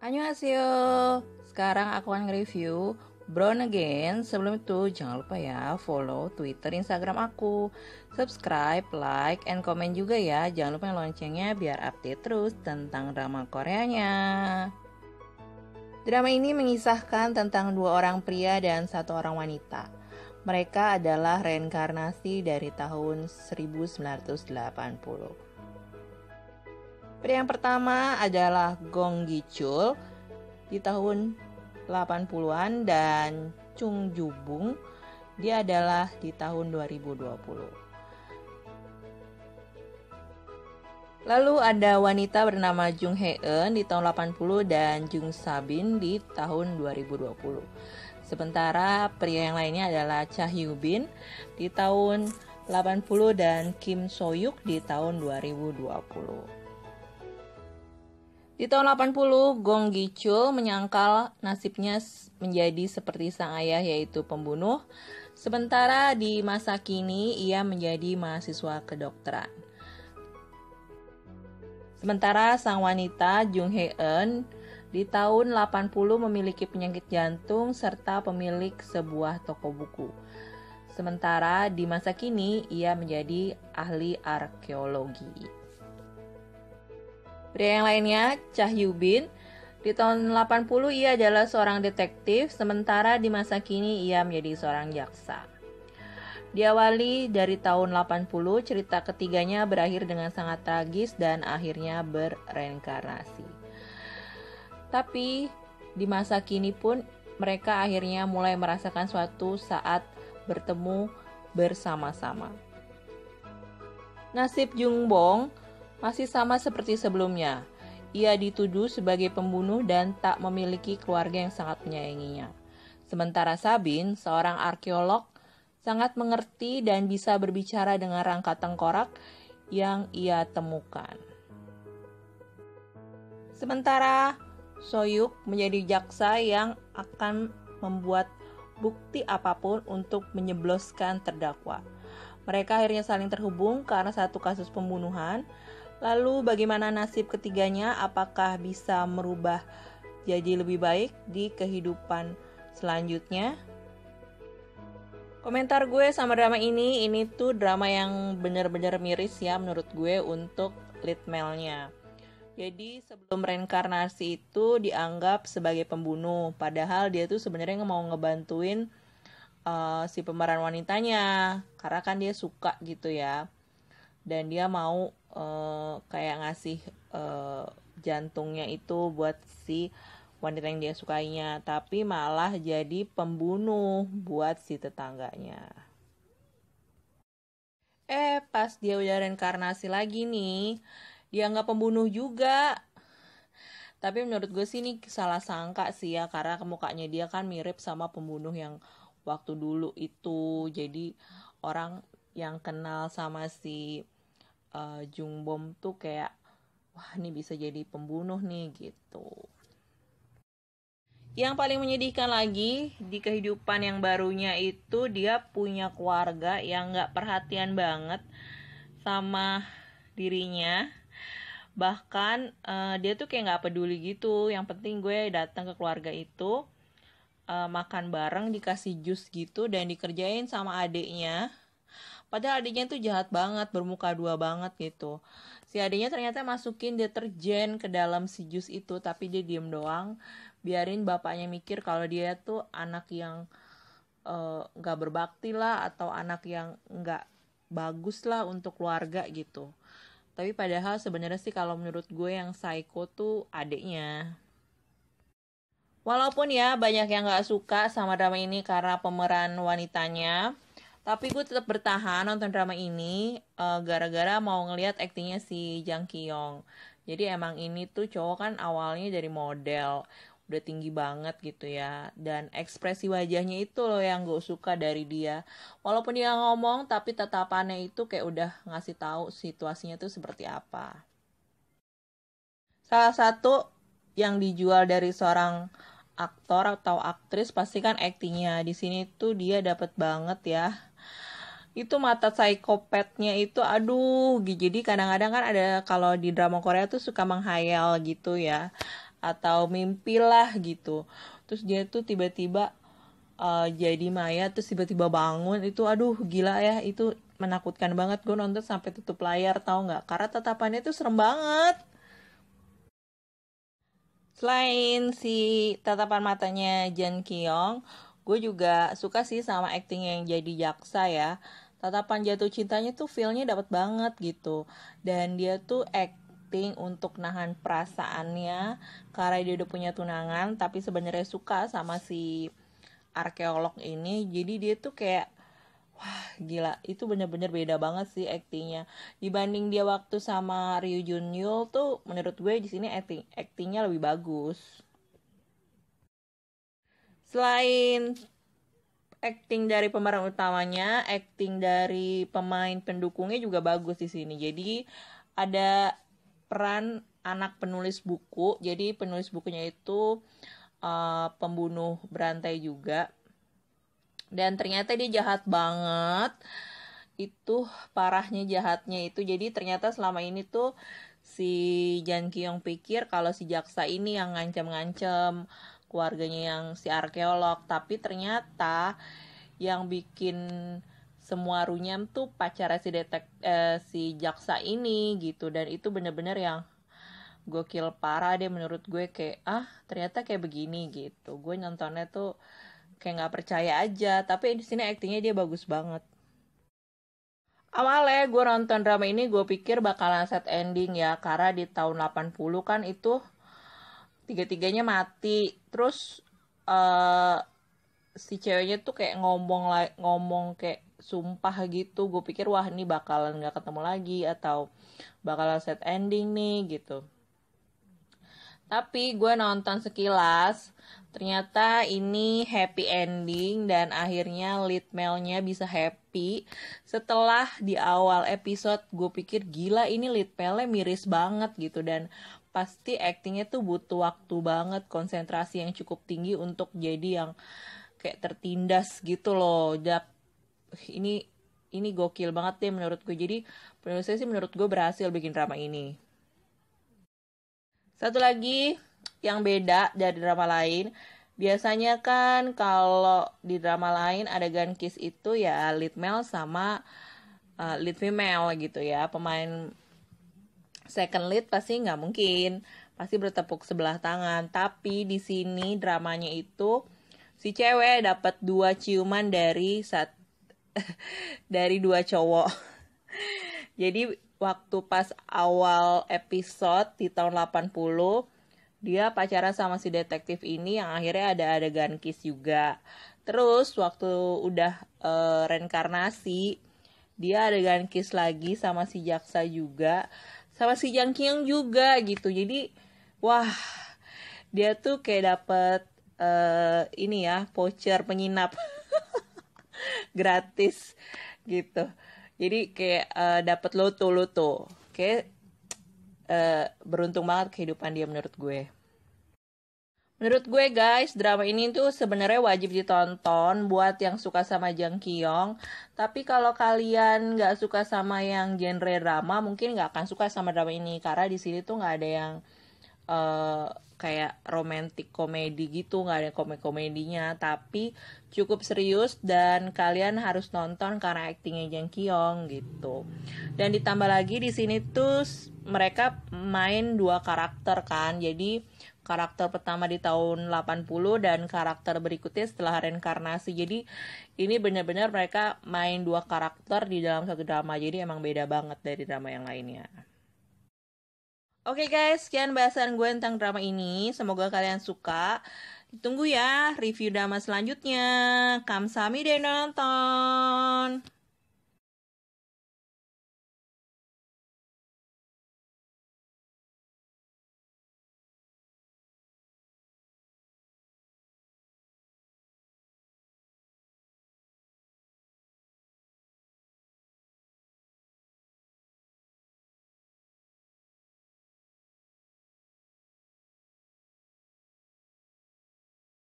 Annyeonghaseyo. Sekarang aku akan nge-review Brown Again. Sebelum itu jangan lupa ya follow Twitter, Instagram aku, subscribe, like, and comment juga ya. Jangan lupa loncengnya biar update terus tentang drama Koreanya. Drama ini mengisahkan tentang dua orang pria dan satu orang wanita. Mereka adalah reinkarnasi dari tahun 1980. Pria yang pertama adalah Gong Gi-chul di tahun 80-an dan Chung Ju-bung dia adalah di tahun 2020. Lalu ada wanita bernama Jung Hae-eun di tahun 80 dan Jung Sa-bin di tahun 2020. Sementara pria yang lainnya adalah Cha Hyun-bin di tahun 80 dan Kim So-yuk di tahun 2020. Di tahun 80, Gong Gi-chul menyangkal nasibnya menjadi seperti sang ayah yaitu pembunuh. Sementara di masa kini ia menjadi mahasiswa kedokteran. Sementara sang wanita Jung Hae-eun di tahun 80 memiliki penyakit jantung serta pemilik sebuah toko buku. Sementara di masa kini ia menjadi ahli arkeologi. Pria yang lainnya, Cha Hyun-bin, di tahun 80 ia adalah seorang detektif, sementara di masa kini ia menjadi seorang jaksa. Diawali dari tahun 80, cerita ketiganya berakhir dengan sangat tragis dan akhirnya berreinkarnasi. Tapi di masa kini pun mereka akhirnya mulai merasakan suatu saat bertemu bersama-sama. Nasib Jung Bong masih sama seperti sebelumnya. Ia dituduh sebagai pembunuh dan tak memiliki keluarga yang sangat menyayanginya. Sementara Sa-bin, seorang arkeolog, sangat mengerti dan bisa berbicara dengan rangka tengkorak yang ia temukan. Sementara So-yuk menjadi jaksa yang akan membuat bukti apapun untuk menyebloskan terdakwa. Mereka akhirnya saling terhubung karena satu kasus pembunuhan. Lalu bagaimana nasib ketiganya? Apakah bisa merubah jadi lebih baik di kehidupan selanjutnya? Komentar gue sama drama ini tuh drama yang bener-bener miris ya menurut gue untuk lead male-nya. Jadi sebelum reinkarnasi itu dianggap sebagai pembunuh, padahal dia tuh sebenarnya mau ngebantuin si pemeran wanitanya, karena kan dia suka gitu ya. Dan dia mau kayak ngasih jantungnya itu buat si wanita yang dia sukainya, tapi malah jadi pembunuh buat si tetangganya. Pas dia udah reinkarnasi lagi nih, dia nggak pembunuh juga. Tapi menurut gue sih ini salah sangka sih ya, karena mukanya dia kan mirip sama pembunuh yang waktu dulu itu. Jadi orang yang kenal sama si Jung Bom tuh kayak, wah ini bisa jadi pembunuh nih gitu. Yang paling menyedihkan lagi di kehidupan yang barunya itu dia punya keluarga yang gak perhatian banget sama dirinya. Bahkan dia tuh kayak gak peduli gitu. Yang penting gue datang ke keluarga itu, makan bareng, dikasih jus gitu, dan dikerjain sama adiknya. Padahal adiknya tuh jahat banget, bermuka dua banget gitu. Si adiknya ternyata masukin deterjen ke dalam si jus itu, tapi dia diem doang. Biarin bapaknya mikir kalau dia tuh anak yang gak berbakti lah, atau anak yang gak bagus lah untuk keluarga gitu. Tapi padahal sebenarnya sih kalau menurut gue yang psycho tuh adiknya. Walaupun ya banyak yang gak suka sama drama ini karena pemeran wanitanya, tapi gue tetap bertahan nonton drama ini gara-gara mau ngelihat aktingnya si Jang Ki-yong. Jadi emang ini tuh cowok kan awalnya dari model, udah tinggi banget gitu ya. Dan ekspresi wajahnya itu loh yang gue suka dari dia. Walaupun dia ngomong, tapi tatapannya itu kayak udah ngasih tahu situasinya tuh seperti apa. Salah satu yang dijual dari seorang aktor atau aktris pasti kan aktingnya. Di sini tuh dia dapet banget ya. Itu mata psikopatnya itu aduh, jadi kadang-kadang kan ada kalau di drama Korea tuh suka menghayal gitu ya, atau mimpi lah gitu. Terus dia tuh tiba-tiba jadi mayat, terus tiba-tiba bangun. Itu aduh gila ya, itu menakutkan banget. Gue nonton sampai tutup layar, tahu nggak, karena tatapannya tuh serem banget. Selain si tatapan matanya Jan Kyung, gue juga suka sih sama acting yang jadi jaksa ya. Tatapan jatuh cintanya tuh feel-nya dapet banget gitu. Dan dia tuh acting untuk nahan perasaannya karena dia udah punya tunangan, tapi sebenarnya suka sama si arkeolog ini. Jadi dia tuh kayak, wah gila, itu bener-bener beda banget sih aktingnya. Dibanding dia waktu sama Ryu Jun Yul tuh, menurut gue di sini aktingnya lebih bagus. Selain acting dari pemeran utamanya, acting dari pemain pendukungnya juga bagus di sini. Jadi ada peran anak penulis buku. Jadi penulis bukunya itu pembunuh berantai juga. Dan ternyata dia jahat banget. Itu parahnya jahatnya itu. Jadi ternyata selama ini tuh si Jan Kyung pikir kalau si jaksa ini yang ngancam-ngancam keluarganya yang si arkeolog, tapi ternyata yang bikin semua runyam tuh pacarnya si jaksa ini gitu. Dan itu bener-bener yang gokil parah deh menurut gue, kayak ternyata kayak begini gitu. Gue nontonnya tuh kayak nggak percaya aja, tapi di sini aktingnya dia bagus banget. Awalnya gue nonton drama ini gue pikir bakalan sad ending ya, karena di tahun 80 kan itu tiga-tiganya mati. Terus si ceweknya tuh kayak ngomong kayak sumpah gitu. Gue pikir wah ini bakalan nggak ketemu lagi atau bakalan sad ending nih gitu. Tapi gue nonton sekilas, ternyata ini happy ending dan akhirnya lead male-nya bisa happy. Setelah di awal episode gue pikir gila ini lead male-nya miris banget gitu, dan pasti actingnya tuh butuh waktu banget, konsentrasi yang cukup tinggi untuk jadi yang kayak tertindas gitu loh. Ini gokil banget deh menurut gue. Jadi menurut saya sih, menurut gue berhasil bikin drama ini. Satu lagi yang beda dari drama lain, biasanya kan kalau di drama lain adegan kiss itu ya lead male sama lead female gitu ya. Pemain second lead pasti nggak mungkin, pasti bertepuk sebelah tangan. Tapi di sini dramanya itu si cewek dapat 2 ciuman dari 2 cowok. Jadi waktu pas awal episode di tahun 80, dia pacaran sama si detektif ini yang akhirnya ada adegan kiss juga. Terus waktu udah reinkarnasi, dia adegan kiss lagi sama si jaksa juga, sama si Jang Kyung juga gitu. Jadi wah, dia tuh kayak dapet ini ya, voucher penginap gratis gitu. Jadi kayak dapet loto. Kayak beruntung banget kehidupan dia menurut gue. Menurut gue guys, drama ini tuh sebenarnya wajib ditonton buat yang suka sama Jang Kyung. Tapi kalau kalian nggak suka sama yang genre drama, mungkin nggak akan suka sama drama ini, karena di sini tuh nggak ada yang kayak romantic komedi gitu, nggak ada komedinya, tapi cukup serius dan kalian harus nonton karena aktingnya Jang Kyung gitu. Dan ditambah lagi di sini tuh mereka main 2 karakter kan, jadi karakter pertama di tahun 80 dan karakter berikutnya setelah reinkarnasi. Jadi ini benar-benar mereka main 2 karakter di dalam satu drama, jadi emang beda banget dari drama yang lainnya. Oke guys, sekian bahasan gue tentang drama ini. Semoga kalian suka. Ditunggu ya review drama selanjutnya. Kamsahamnida nonton.